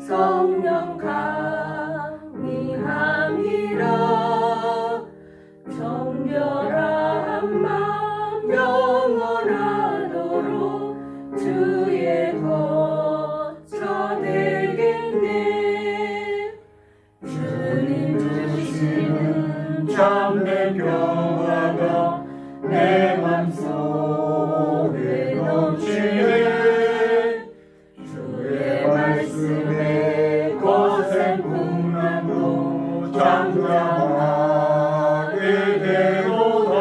성령 강림함이라. 정결한 맘 영원하도록 주의 거처 되겠네. 주님 주시는 참된 평화가 내 맘속에 넘치네. 주의 말씀에 거센 풍랑도 잠잠하게 되도다.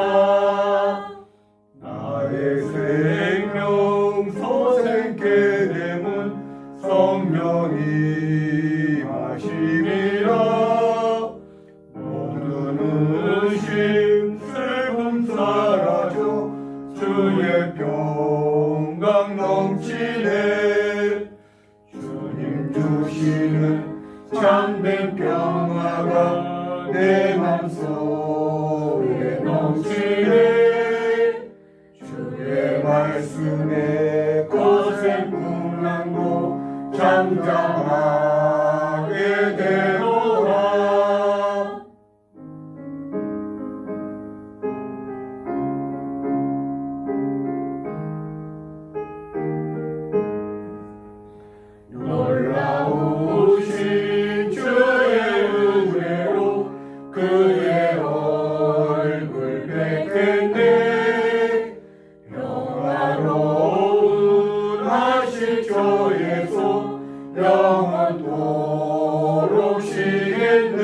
나의 생명 소생케 되문 성령이 마시리라. 모든 의심 슬픔 사라져 주의 평강 넘치네. 주님 주시는 참된 평화가 내 맘속에 넘치네. 주의 말씀에 거센 풍랑도 잠잠하게 되도다. 놀라우신 주의 은혜로 그의 얼굴 뵙겠네. 평화로운 하실 저의 손 영원토록 쉬겠네.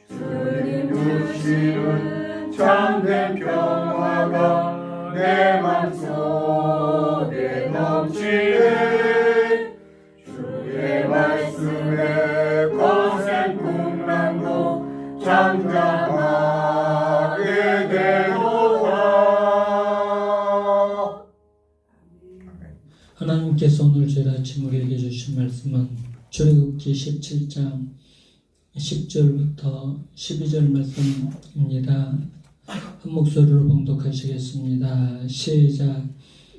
주님 주시는 참된 평화가 내 맘속에 넘치네. 주의 말씀에 거센 풍랑도 잠잠하게 되도다. 하나님께서 오늘 저희 아침 우리에게 주신 말씀은 출애굽기 17장 10절부터 12절 말씀입니다. 한 목소리로 봉독하시겠습니다. 시작.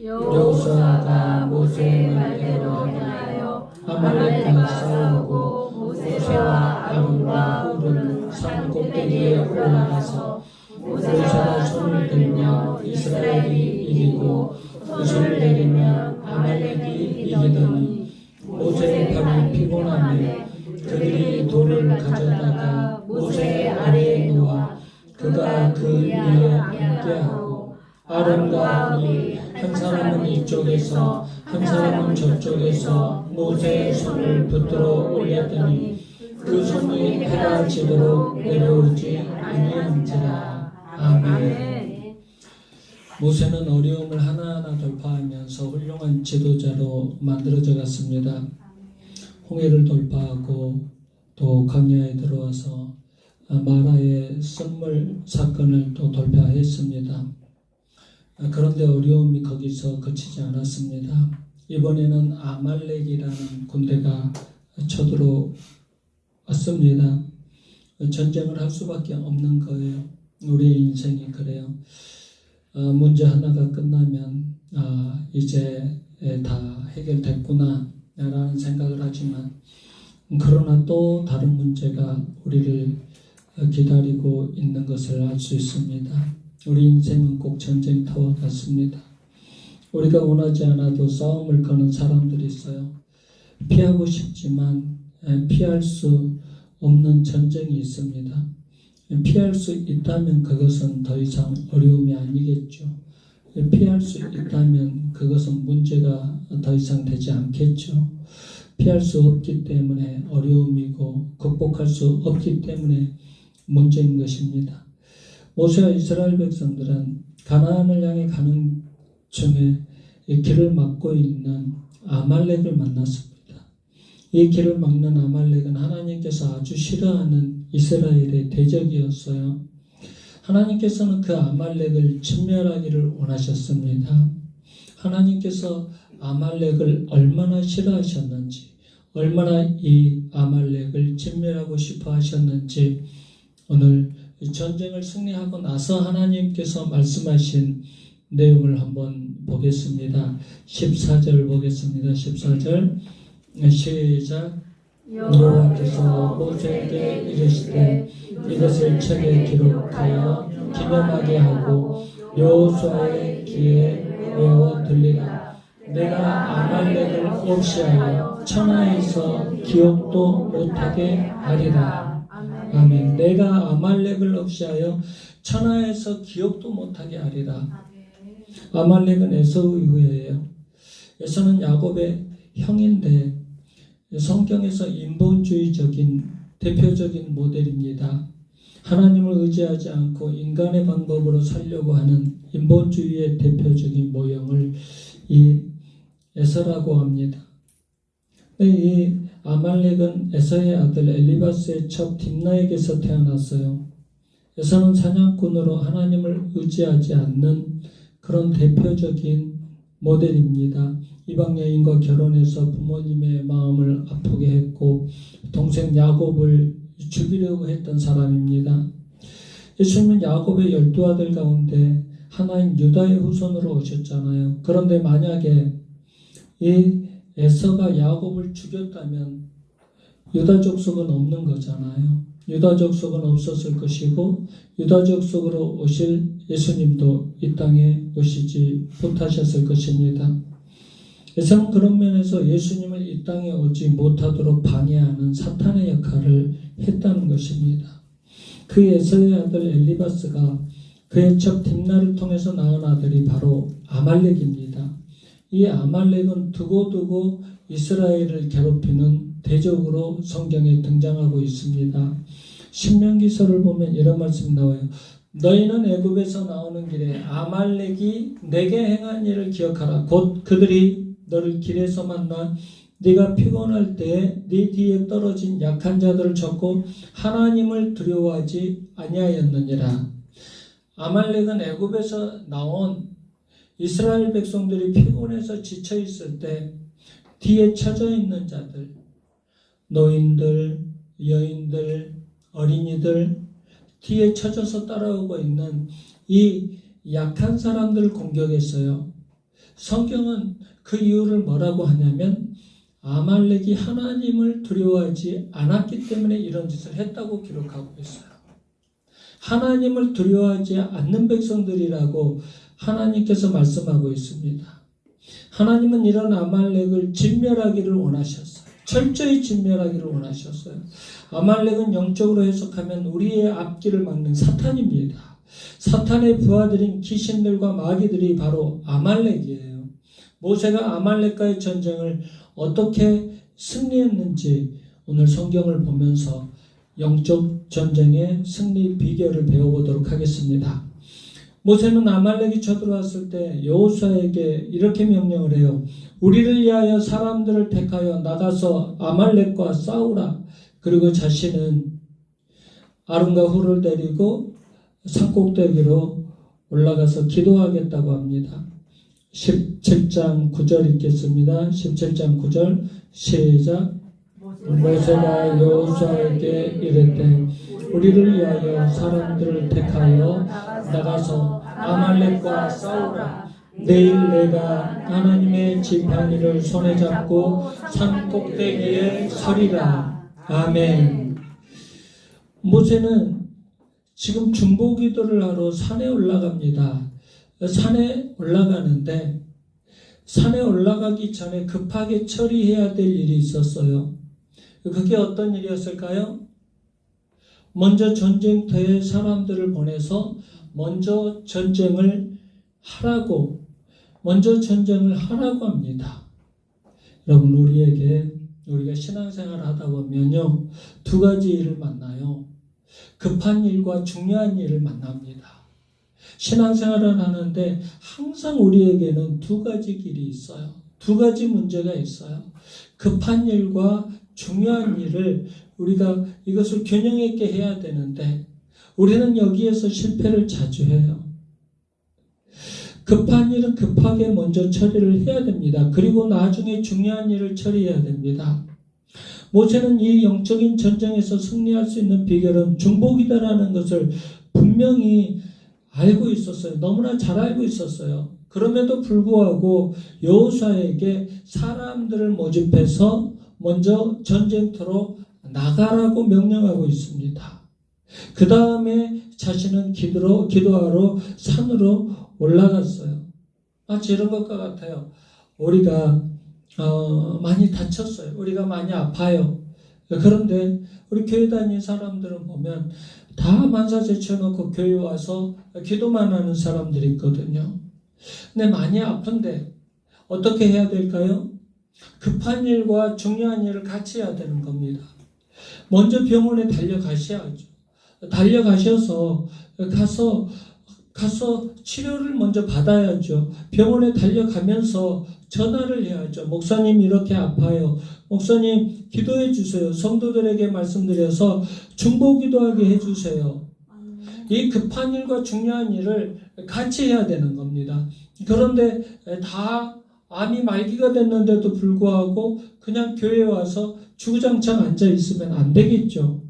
여호수아가 모세의 말대로 행하여 아말렉과 싸우고 모세와 아론과 훌은 산 꼭대기에 올라가서 모세가 손을 들며 이스라엘이 이기고 그 손을 내리면 아말렉이 이기더니 모세의 팔이 피곤하며 그들이 돌을 가져다가 모세 아래에 놓아 그가 그 위에 앉게하고 아론과 훌이 한 사람은 이쪽에서 한 사람은 저쪽에서 모세의 손을 붙들어 올렸더니 그 손이 해가 지도록 내려오지 아니한지라. 아멘. 모세는 어려움을 하나하나 돌파하면서 훌륭한 지도자로 만들어져 갔습니다. 홍해를 돌파하고 또 광야에 들어와서 마라의 썰물 사건을 또 돌파했습니다. 그런데 어려움이 거기서 그치지 않았습니다. 이번에는 아말렉이라는 군대가 쳐들어왔습니다. 전쟁을 할 수밖에 없는 거예요. 우리의 인생이 그래요. 문제 하나가 끝나면 이제 다 해결됐구나 라는 생각을 하지만 그러나 또 다른 문제가 우리를 기다리고 있는 것을 알 수 있습니다. 우리 인생은 꼭 전쟁터와 같습니다. 우리가 원하지 않아도 싸움을 거는 사람들이 있어요. 피하고 싶지만 피할 수 없는 전쟁이 있습니다. 피할 수 있다면 그것은 더 이상 어려움이 아니겠죠. 피할 수 있다면 그것은 문제가 더 이상 되지 않겠죠. 피할 수 없기 때문에 어려움이고 극복할 수 없기 때문에 문제인 것입니다. 모세와 이스라엘 백성들은 가나안을 향해 가는 중에 이 길을 막고 있는 아말렉을 만났습니다. 이 길을 막는 아말렉은 하나님께서 아주 싫어하는 이스라엘의 대적이었어요. 하나님께서는 그 아말렉을 진멸하기를 원하셨습니다. 하나님께서 아말렉을 얼마나 싫어하셨는지, 얼마나 이 아말렉을 진멸하고 싶어 하셨는지 오늘 전쟁을 승리하고 나서 하나님께서 말씀하신 내용을 한번 보겠습니다. 14절 보겠습니다. 14절 시작. 여호와께서 모세에게 이르시되 이것을 책에 기록하여 기념하게 하고 여호수아의 귀에 외워 들리라. 내가 아말렉을 없이하여 천하에서 기억도 못하게 하리라. 아멘. 내가 아말렉을 없이하여 천하에서 기억도 못하게 하리라. 아말렉은 에서의 후예예요. 에서는 야곱의 형인데 성경에서 인본주의적인 대표적인 모델입니다. 하나님을 의지하지 않고 인간의 방법으로 살려고 하는 인본주의의 대표적인 모형을 이 에서라고 합니다. 이 아말렉은 에서의 아들 엘리바스의 첩 딥나에게서 태어났어요. 에서는 사냥꾼으로 하나님을 의지하지 않는 그런 대표적인 모델입니다. 이방 여인과 결혼해서 부모님의 마음을 아프게 했고 동생 야곱을 죽이려고 했던 사람입니다. 예수님은 야곱의 12아들 가운데 하나인 유다의 후손으로 오셨잖아요. 그런데 만약에 이 에서가 야곱을 죽였다면 유다 족속은 없는 거잖아요. 유다 족속은 없었을 것이고 유다 족속으로 오실 예수님도 이 땅에 오시지 못하셨을 것입니다. 에서는 그런 면에서 예수님을 이 땅에 오지 못하도록 방해하는 사탄의 역할을 했다는 것입니다. 그 에서의 아들 엘리바스가 그의 첩 딥나를 통해서 낳은 아들이 바로 아말렉입니다. 이 아말렉은 두고두고 이스라엘을 괴롭히는 대적으로 성경에 등장하고 있습니다. 신명기서를 보면 이런 말씀이 나와요. 너희는 애굽에서 나오는 길에 아말렉이 내게 행한 일을 기억하라. 곧 그들이 너를 길에서 만나 네가 피곤할 때에 네 뒤에 떨어진 약한 자들을 쳤고 하나님을 두려워하지 아니하였느니라. 아말렉은 애굽에서 나온 이스라엘 백성들이 피곤해서 지쳐 있을 때 뒤에 쳐져 있는 자들, 노인들, 여인들, 어린이들, 뒤에 쳐져서 따라오고 있는 이 약한 사람들을 공격했어요. 성경은 그 이유를 뭐라고 하냐면 아말렉이 하나님을 두려워하지 않았기 때문에 이런 짓을 했다고 기록하고 있어요. 하나님을 두려워하지 않는 백성들이라고 하나님께서 말씀하고 있습니다. 하나님은 이런 아말렉을 진멸하기를 원하셨어요. 철저히 진멸하기를 원하셨어요. 아말렉은 영적으로 해석하면 우리의 앞길을 막는 사탄입니다. 사탄의 부하들인 귀신들과 마귀들이 바로 아말렉이에요. 모세가 아말렉과의 전쟁을 어떻게 승리했는지 오늘 성경을 보면서 영적 전쟁의 승리 비결을 배워보도록 하겠습니다. 모세는 아말렉이 쳐들어왔을 때 여호수아에게 이렇게 명령을 해요. 우리를 위하여 사람들을 택하여 나가서 아말렉과 싸우라. 그리고 자신은 아론과 훌을 데리고 산꼭대기로 올라가서 기도하겠다고 합니다. 17장 9절 읽겠습니다. 17장 9절 시작. 모세가 여호수아에게 이르되 우리를 위하여 사람들을 택하여 나가서 아말렉과 싸우라. 내일 내가 하나님의 지팡이를 손에 잡고 산 꼭대기에 서리라. 아멘. 모세는 지금 중보기도를 하러 산에 올라갑니다. 산에 올라가는데 산에 올라가기 전에 급하게 처리해야 될 일이 있었어요. 그게 어떤 일이었을까요? 먼저 전쟁터에 사람들을 보내서 먼저 전쟁을 하라고 합니다. 여러분, 우리가 신앙생활을 하다 보면요, 두 가지 일을 만나요. 급한 일과 중요한 일을 만납니다. 신앙생활을 하는데 항상 우리에게는 두 가지 길이 있어요. 두 가지 문제가 있어요. 급한 일과 중요한 일을 우리가 이것을 균형 있게 해야 되는데 우리는 여기에서 실패를 자주 해요. 급한 일은 급하게 먼저 처리를 해야 됩니다. 그리고 나중에 중요한 일을 처리해야 됩니다. 모세는 이 영적인 전쟁에서 승리할 수 있는 비결은 중보기도라는 것을 분명히 알고 있었어요. 너무나 잘 알고 있었어요. 그럼에도 불구하고 여호수아에게 사람들을 모집해서 먼저 전쟁터로 나가라고 명령하고 있습니다. 그 다음에 자신은 기도하러 산으로 올라갔어요. 마치 이런 것과 같아요. 우리가 많이 다쳤어요. 우리가 많이 아파요. 그런데 우리 교회 다니는 사람들은 보면 다 만사 제쳐놓고 교회 와서 기도만 하는 사람들이 있거든요. 근데 많이 아픈데 어떻게 해야 될까요? 급한 일과 중요한 일을 같이 해야 되는 겁니다. 먼저 병원에 달려가셔야죠. 달려가셔서 가서 치료를 먼저 받아야죠. 병원에 달려가면서 전화를 해야죠. 목사님 이렇게 아파요. 목사님 기도해 주세요. 성도들에게 말씀드려서 중보 기도하게 해주세요. 이 급한 일과 중요한 일을 같이 해야 되는 겁니다. 그런데 다 암이 말기가 됐는데도 불구하고 그냥 교회에 와서 주구장창 앉아 있으면 안 되겠죠.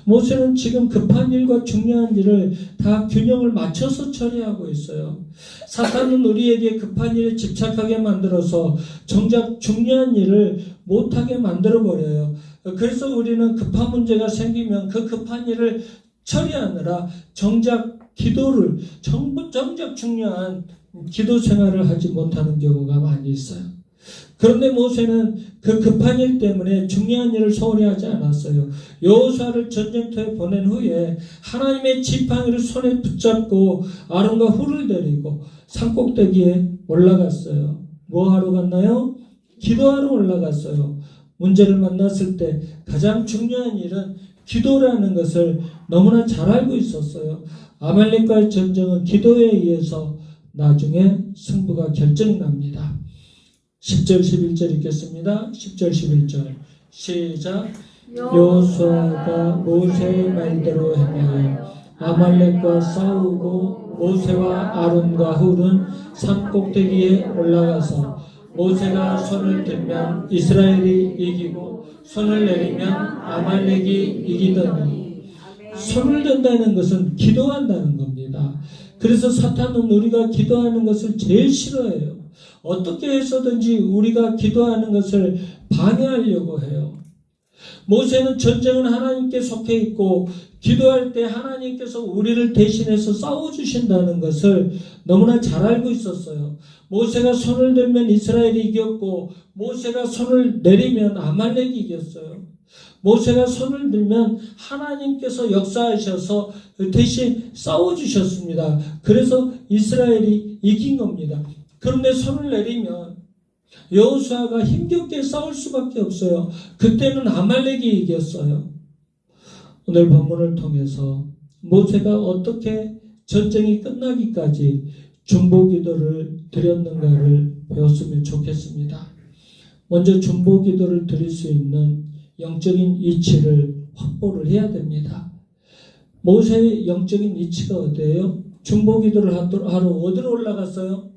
모세는 지금 급한 일과 중요한 일을 다 균형을 맞춰서 처리하고 있어요. 사탄은 우리에게 급한 일에 집착하게 만들어서 정작 중요한 일을 못하게 만들어버려요. 그래서 우리는 급한 문제가 생기면 그 급한 일을 처리하느라 정작 기도를, 정작 중요한 기도 생활을 하지 못하는 경우가 많이 있어요. 그런데 모세는 그 급한 일 때문에 중요한 일을 소홀히 하지 않았어요. 여호수아를 전쟁터에 보낸 후에 하나님의 지팡이를 손에 붙잡고 아론과 훌을 데리고 산꼭대기에 올라갔어요. 뭐 하러 갔나요? 기도하러 올라갔어요. 문제를 만났을 때 가장 중요한 일은 기도라는 것을 너무나 잘 알고 있었어요. 아말렉과의 전쟁은 기도에 의해서 나중에 승부가 결정이 납니다. 10절 11절 읽겠습니다. 10절 11절 시작. 여호수아가 모세의 말대로 행하여 아말렉과 싸우고 모세와 아론과 훌은 산 꼭대기에 올라가서 모세가 손을 들면 이스라엘이 이기고 손을 내리면 아말렉이 이기더니 손을 든다는 것은 기도한다는 겁니다. 그래서 사탄은 우리가 기도하는 것을 제일 싫어해요. 어떻게 해서든지 우리가 기도하는 것을 방해하려고 해요. 모세는 전쟁은 하나님께 속해 있고 기도할 때 하나님께서 우리를 대신해서 싸워주신다는 것을 너무나 잘 알고 있었어요. 모세가 손을 들면 이스라엘이 이겼고 모세가 손을 내리면 아말렉이 이겼어요. 모세가 손을 들면 하나님께서 역사하셔서 대신 싸워주셨습니다. 그래서 이스라엘이 이긴 겁니다. 그런데 손을 내리면 여호수아가 힘겹게 싸울 수밖에 없어요. 그때는 아말렉이 이겼어요. 오늘 본문을 통해서 모세가 어떻게 전쟁이 끝나기까지 중보기도를 드렸는가를 배웠으면 좋겠습니다. 먼저 중보기도를 드릴 수 있는 영적인 이치를 확보를 해야 됩니다. 모세의 영적인 이치가 어디예요? 중보기도를 하러 어디로 올라갔어요?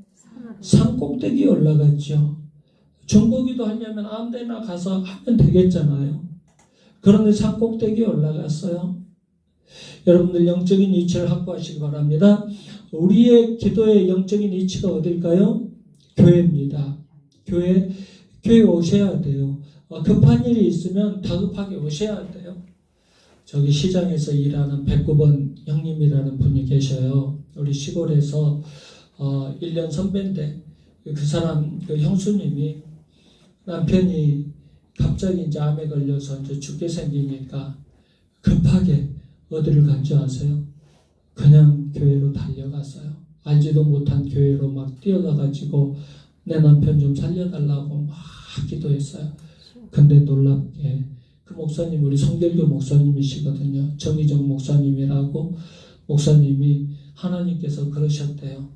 산 꼭대기에 올라갔죠. 중보기도 하려면 아무 데나 가서 하면 되겠잖아요. 그런데 산 꼭대기에 올라갔어요. 여러분들 영적인 이치를 확보하시기 바랍니다. 우리의 기도의 영적인 이치가 어딜까요? 교회입니다. 교회 오셔야 돼요. 급한 일이 있으면 다급하게 오셔야 돼요. 저기 시장에서 일하는 109번 형님이라는 분이 계셔요. 우리 시골에서 1년 선배인데 그 사람 그 형수님이 남편이 갑자기 이제 암에 걸려서 이제 죽게 생기니까 급하게 어디를 간 줄 아세요? 그냥 교회로 달려갔어요. 알지도 못한 교회로 막 뛰어가가지고 내 남편 좀 살려달라고 막 기도했어요. 근데 놀랍게 그 목사님 우리 성결교 목사님이시거든요. 정의정 목사님이라고 목사님이 하나님께서 그러셨대요.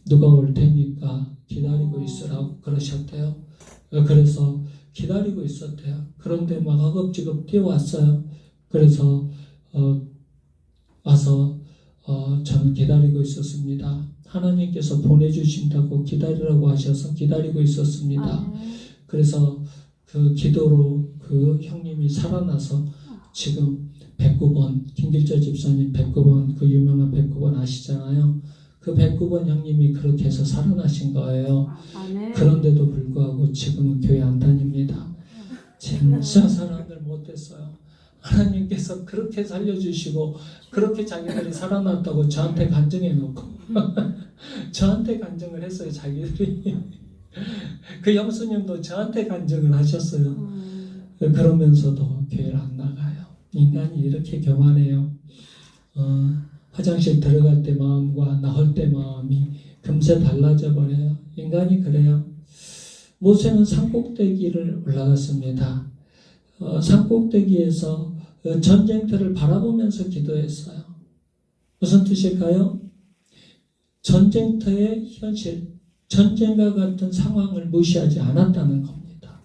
누가 올 테니까 기다리고 있으라고 그러셨대요. 그래서 기다리고 있었대요. 그런데 막 허겁지겁 뛰어왔어요. 그래서 와서 저는 기다리고 있었습니다. 하나님께서 보내주신다고 기다리라고 하셔서 기다리고 있었습니다. 그래서 그 기도로 그 형님이 살아나서 지금 109번 김길자 집사님 109번 그 유명한 109번 아시잖아요. 그 109번 형님이 그렇게 해서 살아나신 거예요. 그런데도 불구하고 지금은 교회 안 다닙니다. 진짜 사람들 못됐어요. 하나님께서 그렇게 살려주시고 그렇게 자기들이 살아났다고 저한테 간증해 놓고 저한테 간증을 했어요. 자기들이. 그 형수님도 저한테 간증을 하셨어요. 그러면서도 교회를 안 나가요. 인간이 이렇게 교만해요. 화장실 들어갈 때 마음과 나올 때 마음이 금세 달라져 버려요. 인간이 그래요. 모세는 산꼭대기를 올라갔습니다. 산꼭대기에서 전쟁터를 바라보면서 기도했어요. 무슨 뜻일까요? 전쟁터의 현실, 전쟁과 같은 상황을 무시하지 않았다는 겁니다.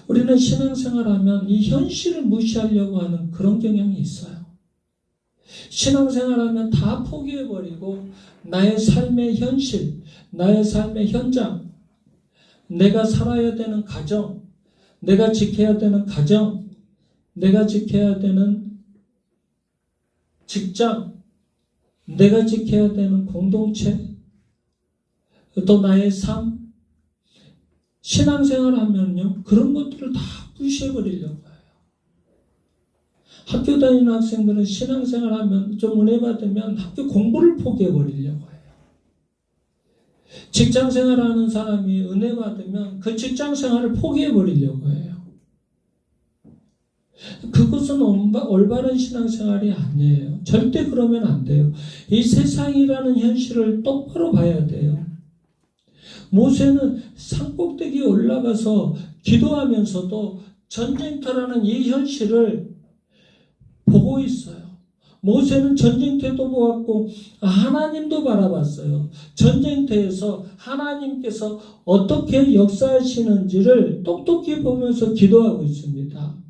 우리는 신앙생활하면 이 현실을 무시하려고 하는 그런 경향이 있어요. 신앙생활하면 다 포기해버리고 나의 삶의 현실, 나의 삶의 현장, 내가 살아야 되는 가정, 내가 지켜야 되는 가정, 내가 지켜야 되는 직장, 내가 지켜야 되는 공동체, 또 나의 삶, 신앙생활 하면요, 그런 것들을 다 무시해버리려고 해요. 학교 다니는 학생들은 신앙생활 하면 좀 은혜 받으면 학교 공부를 포기해버리려고 해요. 직장생활 하는 사람이 은혜 받으면 그 직장생활을 포기해버리려고 해요. 그것은 올바른 신앙생활이 아니에요. 절대 그러면 안 돼요. 이 세상이라는 현실을 똑바로 봐야 돼요. 모세는 산꼭대기에 올라가서 기도하면서도 전쟁터라는 이 현실을 보고 있어요. 모세는 전쟁터도 보았고 하나님도 바라봤어요. 전쟁터에서 하나님께서 어떻게 역사하시는지를 똑똑히 보면서 기도하고 있습니다.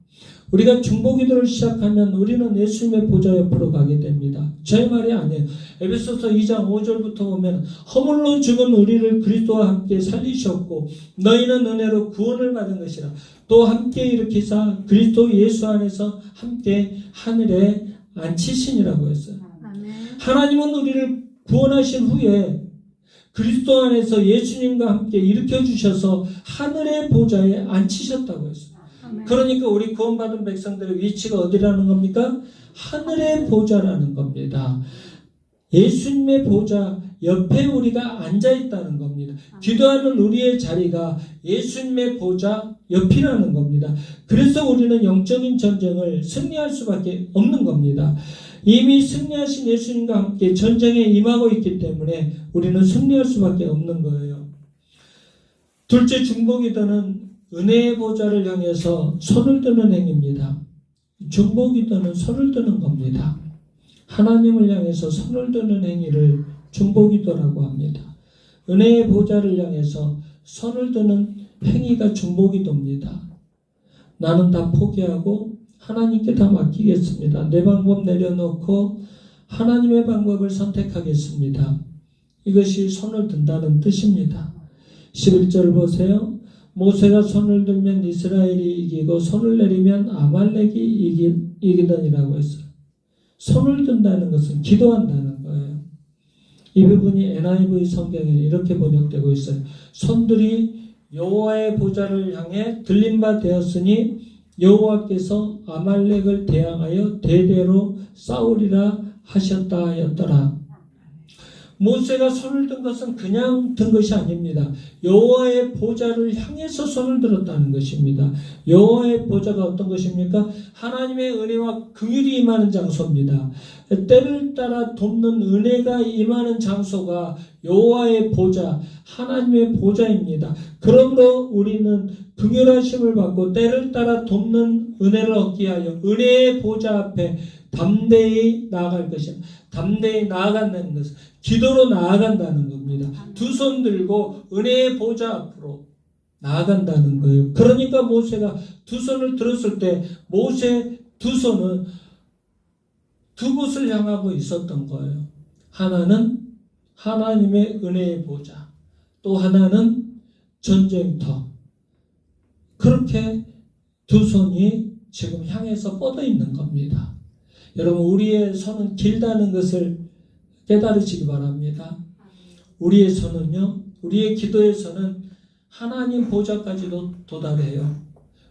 우리가 중보기도를 시작하면 우리는 예수님의 보좌 옆으로 가게 됩니다. 저의 말이 아니에요. 에베소서 2장 5절부터 보면 허물로 죽은 우리를 그리스도와 함께 살리셨고 너희는 은혜로 구원을 받은 것이라. 또 함께 일으키사 그리스도 예수 안에서 함께 하늘에 앉히시니라고 했어요. 하나님은 우리를 구원하신 후에 그리스도 안에서 예수님과 함께 일으켜주셔서 하늘의 보좌에 앉히셨다고 했어요. 그러니까 우리 구원받은 백성들의 위치가 어디라는 겁니까? 하늘의 보좌라는 겁니다. 예수님의 보좌 옆에 우리가 앉아있다는 겁니다. 기도하는 우리의 자리가 예수님의 보좌 옆이라는 겁니다. 그래서 우리는 영적인 전쟁을 승리할 수밖에 없는 겁니다. 이미 승리하신 예수님과 함께 전쟁에 임하고 있기 때문에 우리는 승리할 수밖에 없는 거예요. 둘째, 중보기도는 은혜의 보좌를 향해서 손을 드는 행위입니다. 중보기도는 손을 드는 겁니다. 하나님을 향해서 손을 드는 행위를 중보기도라고 합니다. 은혜의 보좌를 향해서 손을 드는 행위가 중보기도입니다. 나는 다 포기하고 하나님께 다 맡기겠습니다. 내 방법 내려놓고 하나님의 방법을 선택하겠습니다. 이것이 손을 든다는 뜻입니다. 11절 보세요. 모세가 손을 들면 이스라엘이 이기고 손을 내리면 아말렉이 이기더니라고 했어요. 손을 든다는 것은 기도한다는 거예요. 이 부분이 NIV 성경에 이렇게 번역되고 있어요. 손들이 여호와의 보좌를 향해 들린 바 되었으니 여호와께서 아말렉을 대항하여 대대로 싸우리라 하셨다 하였더라. 모세가 손을 든 것은 그냥 든 것이 아닙니다. 여호와의 보좌를 향해서 손을 들었다는 것입니다. 여호와의 보좌가 어떤 것입니까? 하나님의 은혜와 긍휼이 임하는 장소입니다. 때를 따라 돕는 은혜가 임하는 장소가 여호와의 보좌, 하나님의 보좌입니다. 그러므로 우리는 긍휼하심을 받고 때를 따라 돕는 은혜를 얻기 위하여 은혜의 보좌 앞에 담대히 나아갈 것입니다. 담대히 나아간다는 것은 기도로 나아간다는 겁니다. 두 손 들고 은혜의 보좌 앞으로 나아간다는 거예요. 그러니까 모세가 두 손을 들었을 때 모세 두 손은 두 곳을 향하고 있었던 거예요. 하나는 하나님의 은혜의 보좌, 또 하나는 전쟁터. 그렇게 두 손이 지금 향해서 뻗어 있는 겁니다. 여러분, 우리의 손은 길다는 것을 깨달으시기 바랍니다. 우리의 손은요, 우리의 기도의 손은 하나님 보좌까지도 도달해요.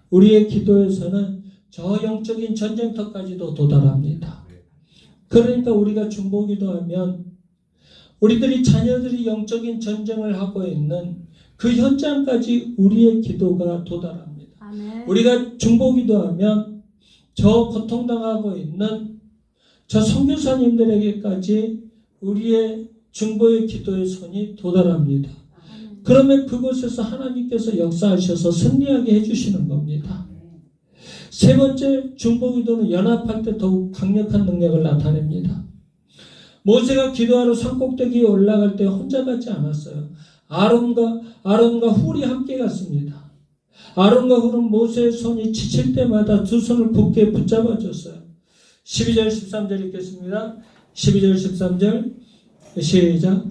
우리의 기도에서는 저 영적인 전쟁터까지도 도달합니다. 그러니까 우리가 중보기도하면 우리들이 자녀들이 영적인 전쟁을 하고 있는 그 현장까지 우리의 기도가 도달합니다. 아멘. 우리가 중보기도하면 저 고통당하고 있는 저 선교사님들에게까지 우리의 중보의 기도의 손이 도달합니다. 그러면 그곳에서 하나님께서 역사하셔서 승리하게 해주시는 겁니다. 세 번째, 중보기도는 연합할 때 더욱 강력한 능력을 나타냅니다. 모세가 기도하러 산꼭대기에 올라갈 때 혼자 가지 않았어요. 아론과 훌이 함께 갔습니다. 아론과 훌은 모세의 손이 지칠 때마다 두 손을 굳게 붙잡아 줬어요. 12절 13절 읽겠습니다. 12절 13절 시작.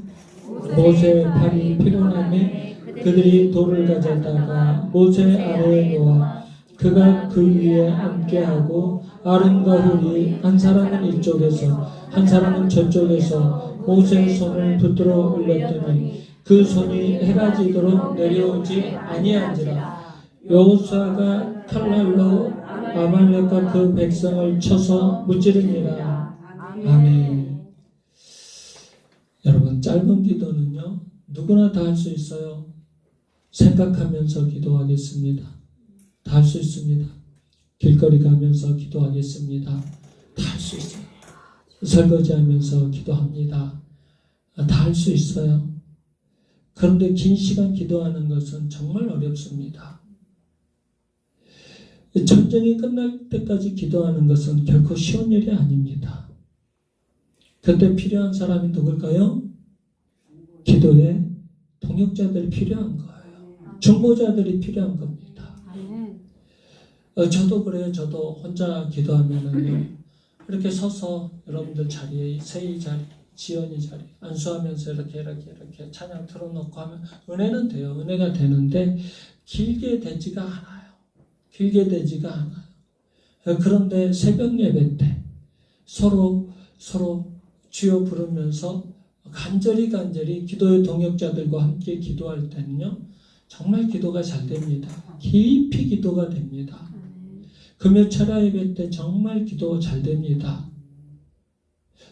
모세의 팔이 피곤함에 그들이 돌을 가져다가 모세 아래에 놓아 그가 그 위에 앉게하고 아론과 훌이 한 사람은 이쪽에서 한 사람은 저쪽에서 모세의 손을 붙들어 올렸더니 그 손이 해가 지도록 내려오지 아니한지라. 여호수아가 칼날로 아말렉과 그 백성을 쳐서 무찌르니라. 아멘. 여러분, 짧은 기도는요 누구나 다 할 수 있어요. 생각하면서 기도하겠습니다. 다 할 수 있습니다. 길거리 가면서 기도하겠습니다. 다 할 수 있어요. 설거지하면서 기도합니다. 다 할 수 있어요. 그런데 긴 시간 기도하는 것은 정말 어렵습니다. 전쟁이 끝날 때까지 기도하는 것은 결코 쉬운 일이 아닙니다. 그때 필요한 사람이 누굴까요? 기도에 동역자들이 필요한 거예요. 중보자들이 필요한 겁니다. 저도 그래요. 저도 혼자 기도하면은요, 이렇게 서서 여러분들 자리에, 세이 자리, 지연이 자리, 안수하면서 이렇게 찬양 틀어놓고 하면 은혜는 돼요. 은혜가 되는데 길게 되지가 않아요. 길게 되지가 않아요. 그런데 새벽 예배 때 서로 주여 부르면서 간절히 기도의 동역자들과 함께 기도할 때는요, 정말 기도가 잘 됩니다. 깊이 기도가 됩니다. 금요 철야 예배 때 정말 기도 잘 됩니다.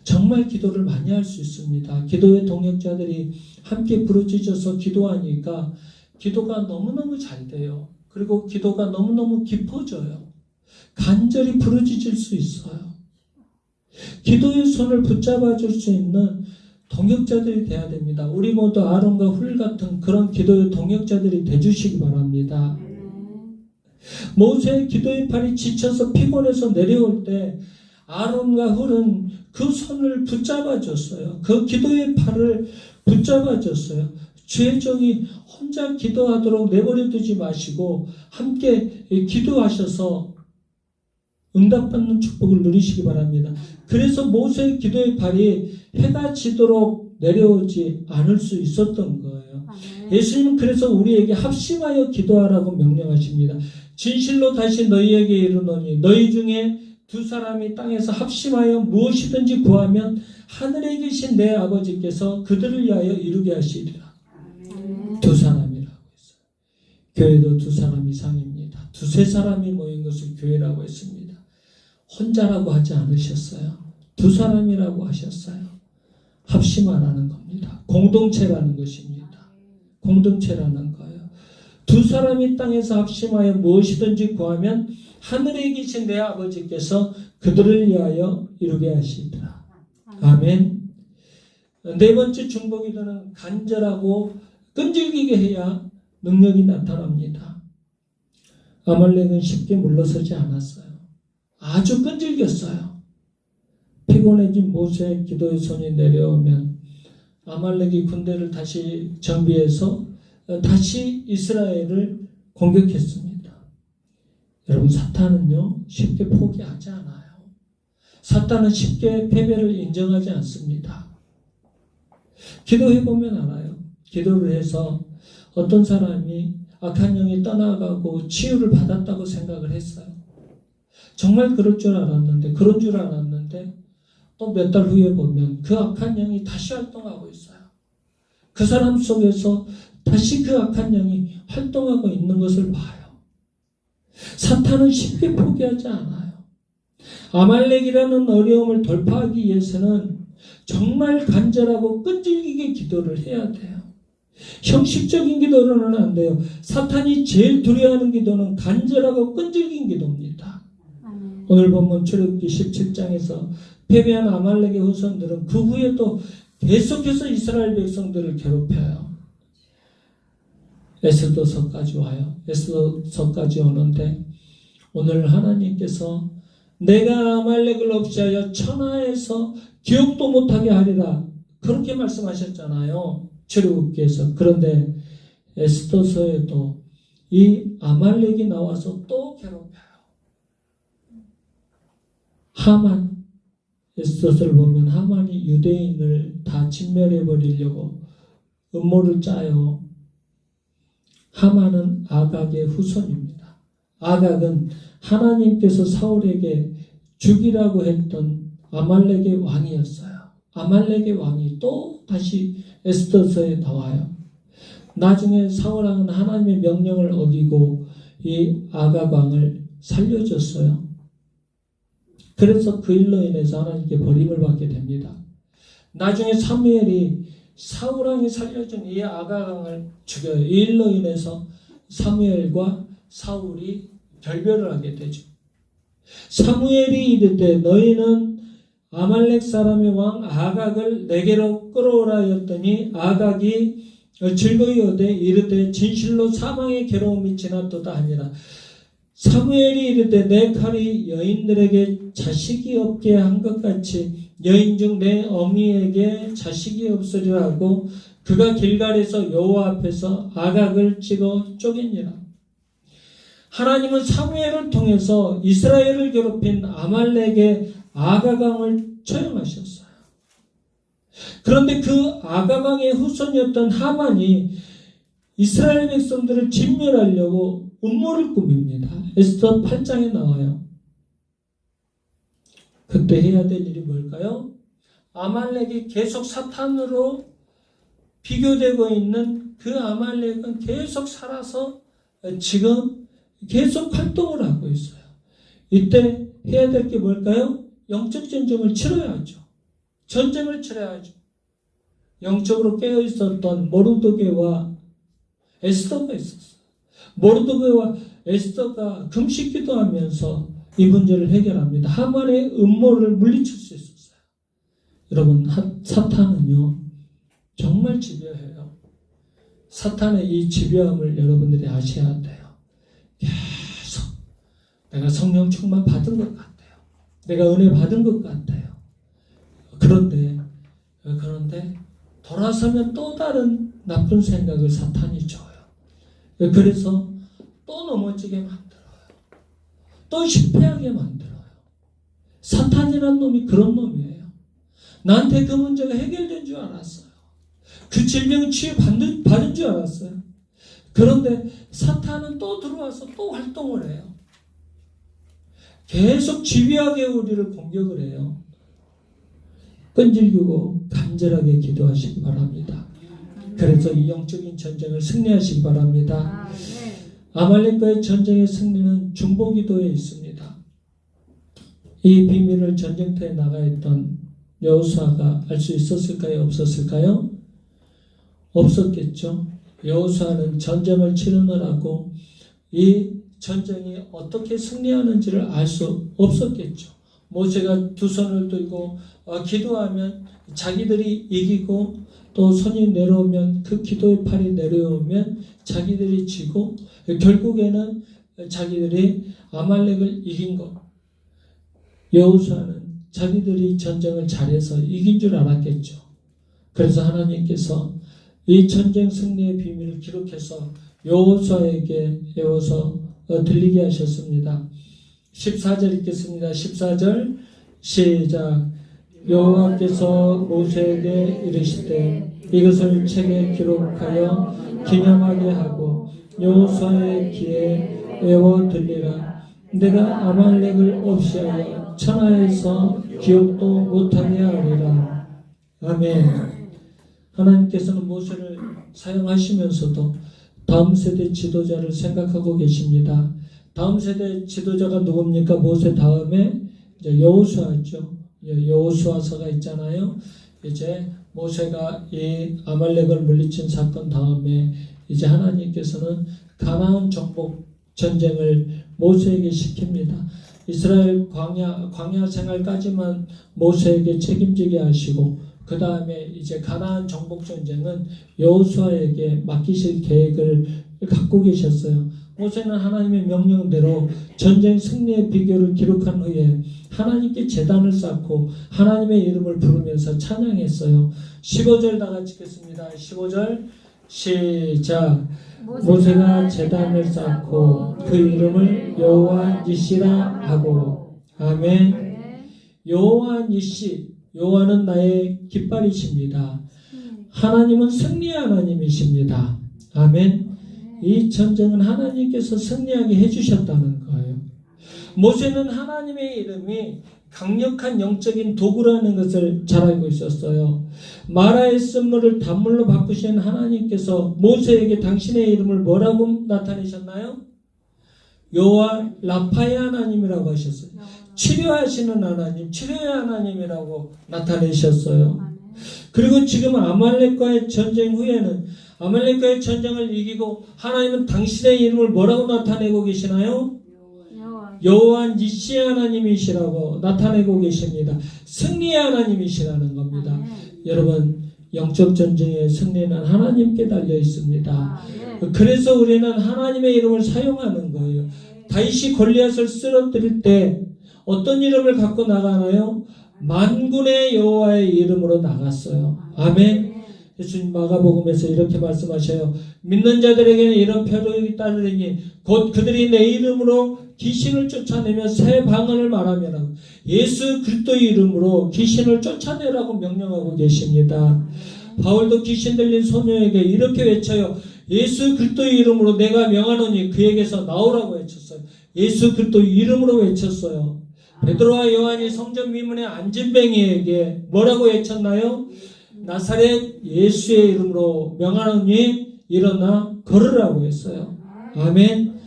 정말 기도를 많이 할 수 있습니다. 기도의 동역자들이 함께 부르짖어서 기도하니까 기도가 너무너무 잘 돼요. 그리고 기도가 너무너무 깊어져요. 간절히 부르짖을 수 있어요. 기도의 손을 붙잡아 줄 수 있는 동역자들이 돼야 됩니다. 우리 모두 아론과 훌 같은 그런 기도의 동역자들이 돼주시기 바랍니다. 모세의 기도의 팔이 지쳐서 피곤해서 내려올 때 아론과 훌은 그 손을 붙잡아 줬어요. 그 기도의 팔을 붙잡아 줬어요. 주의 종이 혼자 기도하도록 내버려 두지 마시고 함께 기도하셔서 응답받는 축복을 누리시기 바랍니다. 그래서 모세의 기도의 팔이 해가 지도록 내려오지 않을 수 있었던 거예요. 예수님은 그래서 우리에게 합심하여 기도하라고 명령하십니다. 진실로 다시 너희에게 이르노니 너희 중에 두 사람이 땅에서 합심하여 무엇이든지 구하면 하늘에 계신 내 아버지께서 그들을 위하여 이루게 하시리라. 두 사람이라고 했어요. 교회도 두 사람 이상입니다. 두세 사람이 모인 것을 교회라고 했습니다. 혼자라고 하지 않으셨어요. 두 사람이라고 하셨어요. 합심하라는 겁니다. 공동체라는 것입니다. 공동체라는 거예요. 두 사람이 땅에서 합심하여 무엇이든지 구하면 하늘에 계신 내 아버지께서 그들을 위하여 이루게 하시리라. 아멘. 네 번째 중보기도는 간절하고 끈질기게 해야 능력이 나타납니다. 아말렉은 쉽게 물러서지 않았어요. 아주 끈질겼어요. 피곤해진 모세의 기도의 손이 내려오면 아말렉이 군대를 다시 정비해서 다시 이스라엘을 공격했습니다. 여러분, 사탄은요 쉽게 포기하지 않아요. 사탄은 쉽게 패배를 인정하지 않습니다. 기도해보면 알아요. 기도를 해서 어떤 사람이 악한 영이 떠나가고 치유를 받았다고 생각을 했어요. 정말 그런 줄 알았는데 또 몇 달 후에 보면 그 악한 영이 다시 활동하고 있어요. 그 사람 속에서 다시 그 악한 영이 활동하고 있는 것을 봐요. 사탄은 쉽게 포기하지 않아요. 아말렉이라는 어려움을 돌파하기 위해서는 정말 간절하고 끈질기게 기도를 해야 돼요. 형식적인 기도로는 안 돼요. 사탄이 제일 두려워하는 기도는 간절하고 끈질긴 기도입니다. 오늘 본문 출애굽기 17장에서 패배한 아말렉의 후손들은 그 후에도 계속해서 이스라엘 백성들을 괴롭혀요. 에스더서까지 와요. 에스더서까지 오는데 오늘 하나님께서 내가 아말렉을 없이하여 천하에서 기억도 못하게 하리라 그렇게 말씀하셨잖아요. 출애굽기에서. 그런데 에스더서에도 이 아말렉이 나와서 또 괴롭혀요. 하만, 에스더서를 보면 하만이 유대인을 다 진멸해 버리려고 음모를 짜요. 하만은 아각의 후손입니다. 아각은 하나님께서 사울에게 죽이라고 했던 아말렉의 왕이었어요. 아말렉의 왕이 또 다시 에스더서에 나와요. 나중에 사울왕은 하나님의 명령을 어기고 이 아각 왕을 살려줬어요. 그래서 그 일로 인해서 하나님께 버림을 받게 됩니다. 나중에 사무엘이 사울왕이 살려준 이 아각 왕을 죽여요. 이 일로 인해서 사무엘과 사울이 결별을 하게 되죠. 사무엘이 이르되 너희는 아말렉 사람의 왕 아각을 내게로 끌어오라 하였더니 아각이 즐거이 오되 이르되 진실로 사망의 괴로움이 지났도다 하니라. 사무엘이 이르되 내 칼이 여인들에게 자식이 없게 한 것 같이 여인 중 내 어미에게 자식이 없으리라 하고 그가 길갈에서 여호와 앞에서 아각을 찍어 쪼개니라. 하나님은 사무엘을 통해서 이스라엘을 괴롭힌 아말렉의 아각 왕을 처형하셨어요. 그런데 그 아각 왕의 후손이었던 하만이 이스라엘 백성들을 진멸하려고 음모를 꾸밉니다. 에스더 8장에 나와요. 그때 해야 될 일이 뭘까요? 아말렉이 계속 사탄으로 비교되고 있는 그 아말렉은 계속 살아서 지금 계속 활동을 하고 있어요. 이때 해야 될 게 뭘까요? 영적 전쟁을 치러야죠. 전쟁을 치러야죠. 영적으로 깨어 있었던 모르드게와 에스더가 있었어요. 모르드게와 에스더가 금식 기도하면서 이 문제를 해결합니다. 하만의 음모를 물리칠 수 있었어요. 여러분, 사탄은요 정말 집요해요. 사탄의 이 집요함을 여러분들이 아셔야 돼요. 계속 내가 성령 충만 받은 것 같아요. 내가 은혜 받은 것 같아요. 그런데 돌아서면 또 다른 나쁜 생각을 사탄이 줘요. 그래서 또 넘어지게 만들어요. 또 실패하게 만들어요. 사탄이란 놈이 그런 놈이에요. 나한테 그 문제가 해결된 줄 알았어요. 그 질병 치유받은 줄 알았어요. 그런데 사탄은 또 들어와서 또 활동을 해요. 계속 집요하게 우리를 공격을 해요. 끈질기고 간절하게 기도하시기 바랍니다. 그래서 이 영적인 전쟁을 승리하시기 바랍니다. 아말렉과의 전쟁의 승리는 중보기도에 있습니다. 이 비밀을 전쟁터에 나가 있던 여호수아가 알 수 있었을까요? 없었을까요? 없었겠죠. 여호수아는 전쟁을 치르느라고 이 전쟁이 어떻게 승리하는지를 알 수 없었겠죠. 모세가 두 손을 들고 기도하면 자기들이 이기고 또 손이 내려오면 그 기도의 팔이 내려오면 자기들이 지고 결국에는 자기들이 아말렉을 이긴 것. 여호수아는 자기들이 전쟁을 잘해서 이긴 줄 알았겠죠. 그래서 하나님께서 이 전쟁 승리의 비밀을 기록해서 여호수아에게 외워서 들리게 하셨습니다. 14절 읽겠습니다. 14절 시작. 여호와께서 모세에게 이르시되 이것을 책에 기록하여 기념하게 하고 여호수아의 귀에 외워 들리라. 내가 아말렉을 없이하여 천하에서 기억도 못하게 하리라. 아멘. 하나님께서는 모세를 사용하시면서도 다음 세대 지도자를 생각하고 계십니다. 다음 세대 지도자가 누굽니까? 모세 다음에 이제 여호수아죠. 여호수아서가 있잖아요. 이제 모세가 이 아말렉을 물리친 사건 다음에 이제 하나님께서는 가나안 정복 전쟁을 모세에게 시킵니다. 이스라엘 광야 생활까지만 모세에게 책임지게 하시고 그 다음에 이제 가나안 정복 전쟁은 여호수아에게 맡기실 계획을 갖고 계셨어요. 모세는 하나님의 명령대로 전쟁 승리의 비결을 기록한 후에 하나님께 제단을 쌓고 하나님의 이름을 부르면서 찬양했어요. 15절 다 같이 읽겠습니다. 15절 시작. 모세가 제단을 쌓고 그 이름을 여호와 니시라 하고. 아멘. 여호와 니시, 여호와는 나의 깃발이십니다. 하나님은 승리의 하나님이십니다. 아멘. 이 전쟁은 하나님께서 승리하게 해주셨다는 거예요. 모세는 하나님의 이름이 강력한 영적인 도구라는 것을 잘 알고 있었어요. 마라의 쓴물을 단물로 바꾸신 하나님께서 모세에게 당신의 이름을 뭐라고 나타내셨나요? 여호와 라파의 하나님이라고 하셨어요. 치료하시는 하나님, 치료의 하나님이라고 나타내셨어요. 그리고 지금 아말렉과의 전쟁 후에는 아말렉과의 전쟁을 이기고 하나님은 당신의 이름을 뭐라고 나타내고 계시나요? 여호와 니시 하나님이시라고 나타내고 계십니다. 승리의 하나님이시라는 겁니다. 여러분, 영적 전쟁의 승리는 하나님께 달려 있습니다. 그래서 우리는 하나님의 이름을 사용하는 거예요. 다윗이 골리앗을 쓰러뜨릴 때 어떤 이름을 갖고 나가나요? 만군의 여호와의 이름으로 나갔어요. 아멘. 예수님 마가복음에서 이렇게 말씀하셔요. 믿는 자들에게는 이런 표적이 따르리니 곧 그들이 내 이름으로 귀신을 쫓아내며 새 방언을 말하면 예수 그리스도의 이름으로 귀신을 쫓아내라고 명령하고 계십니다. 바울도 귀신 들린 소녀에게 이렇게 외쳐요. 예수 그리스도의 이름으로 내가 명하노니 그에게서 나오라고 외쳤어요. 예수 그리스도의 이름으로 외쳤어요. 베드로와 요한이 성전 미문의 안진뱅이에게 뭐라고 외쳤나요? 나사렛 예수의 이름으로 명하노니 일어나 걸으라고 했어요. 아멘.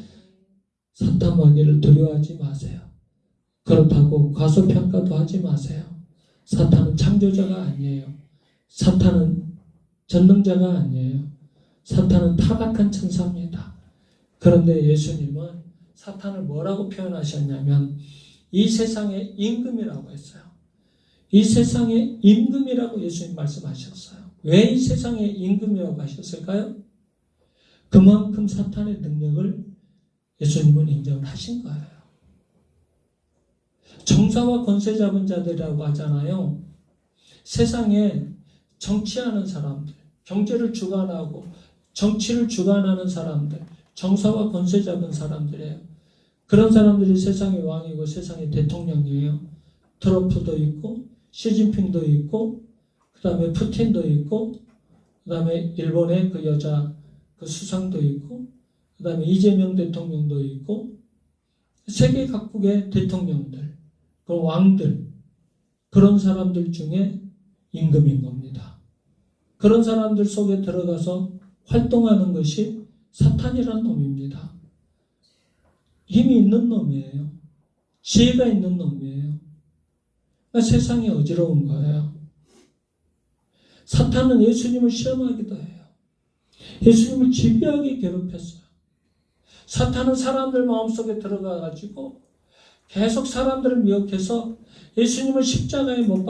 사탄 마귀를 두려워하지 마세요. 그렇다고 과소평가도 하지 마세요. 사탄은 창조자가 아니에요. 사탄은 전능자가 아니에요. 사탄은 타락한 천사입니다. 그런데 예수님은 사탄을 뭐라고 표현하셨냐면 이 세상의 임금이라고 했어요. 이 세상의 임금이라고 예수님 말씀하셨어요. 왜 이 세상의 임금이라고 하셨을까요? 그만큼 사탄의 능력을 예수님은 인정을 하신 거예요. 정사와 권세 잡은 자들이라고 하잖아요. 세상에 정치하는 사람들, 경제를 주관하고 정치를 주관하는 사람들, 정사와 권세 잡은 사람들이에요. 그런 사람들이 세상의 왕이고 세상의 대통령이에요. 트럼프도 있고 시진핑도 있고 그 다음에 푸틴도 있고 그 다음에 일본의 그 여자 그 수상도 있고 그 다음에 이재명 대통령도 있고 세계 각국의 대통령들, 그 왕들, 그런 사람들 중에 임금인 겁니다. 그런 사람들 속에 들어가서 활동하는 것이 사탄이라는 놈입니다. 힘이 있는 놈이에요. 지혜가 있는 놈이에요. 그러니까 세상이 어지러운 거예요. 사탄은 예수님을 시험하기도 해요. 예수님을 집요하게 괴롭혔어요. 사탄은 사람들 마음속에 들어가가지고 계속 사람들을 미혹해서 예수님을 십자가에 못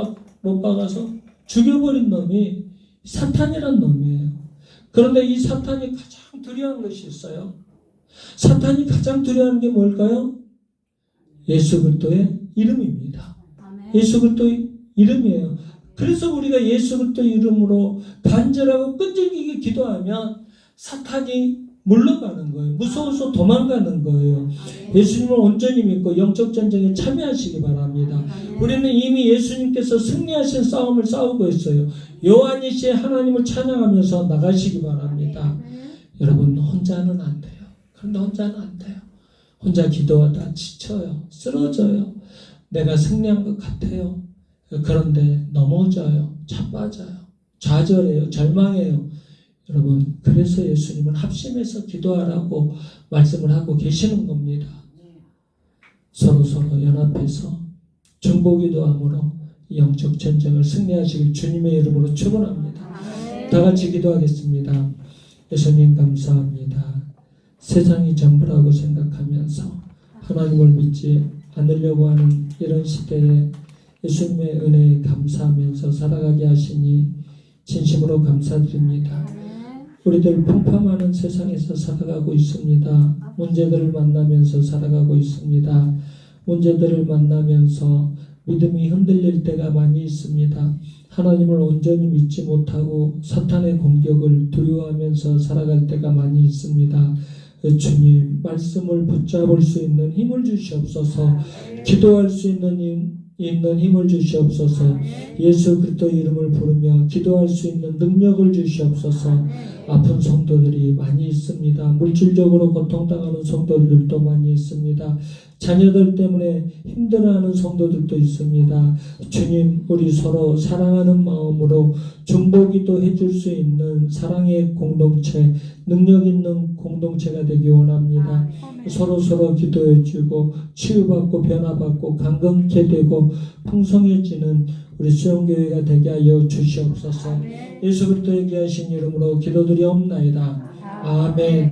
박아서 죽여버린 놈이 사탄이란 놈이에요. 그런데 이 사탄이 가장 두려운 것이 있어요. 사탄이 가장 두려워하는 게 뭘까요? 예수 그리스도의 이름입니다. 예수 그리스도의 이름이에요. 그래서 우리가 예수 그리스도의 이름으로 간절하고 끈질기게 기도하면 사탄이 물러가는 거예요. 무서워서 도망가는 거예요. 예수님을 온전히 믿고 영적 전쟁에 참여하시기 바랍니다. 우리는 이미 예수님께서 승리하신 싸움을 싸우고 있어요. 요한이시의 하나님을 찬양하면서 나가시기 바랍니다. 여러분, 혼자는 안 돼요. 그런데 혼자는 안 돼요. 혼자 기도하다 지쳐요. 쓰러져요. 내가 승리한 것 같아요. 그런데 넘어져요. 자빠져요. 좌절해요. 절망해요. 여러분, 그래서 예수님은 합심해서 기도하라고 말씀을 하고 계시는 겁니다. 서로 연합해서 중보기도함으로 이 영적 전쟁을 승리하시길 주님의 이름으로 축원합니다. 다 같이 기도하겠습니다. 예수님 감사합니다. 세상이 전부라고 생각하면서 하나님을 믿지 않으려고 하는 이런 시대에 예수님의 은혜에 감사하면서 살아가게 하시니 진심으로 감사드립니다. 우리들 풍파많은 세상에서 살아가고 있습니다. 문제들을 만나면서 살아가고 있습니다. 문제들을 만나면서 믿음이 흔들릴 때가 많이 있습니다. 하나님을 온전히 믿지 못하고 사탄의 공격을 두려워하면서 살아갈 때가 많이 있습니다. 주님, 말씀을 붙잡을 수 있는 힘을 주시옵소서. 기도할 수 있는 힘을 주시옵소서. 예수 그리스도 이름을 부르며 기도할 수 있는 능력을 주시옵소서. 아픈 성도들이 많이 있습니다. 물질적으로 고통당하는 성도들도 많이 있습니다. 자녀들 때문에 힘들어하는 성도들도 있습니다. 주님, 우리 서로 사랑하는 마음으로 중보기도 해줄 수 있는 사랑의 공동체, 능력 있는 공동체가 되기 원합니다. 서로 기도해주고 치유받고 변화받고 강건케 되고 풍성해지는 우리 수영교회가 되게 하여 주시옵소서. 예수 그리스도에게 하신 이름으로 기도드리옵나이다. 아멘.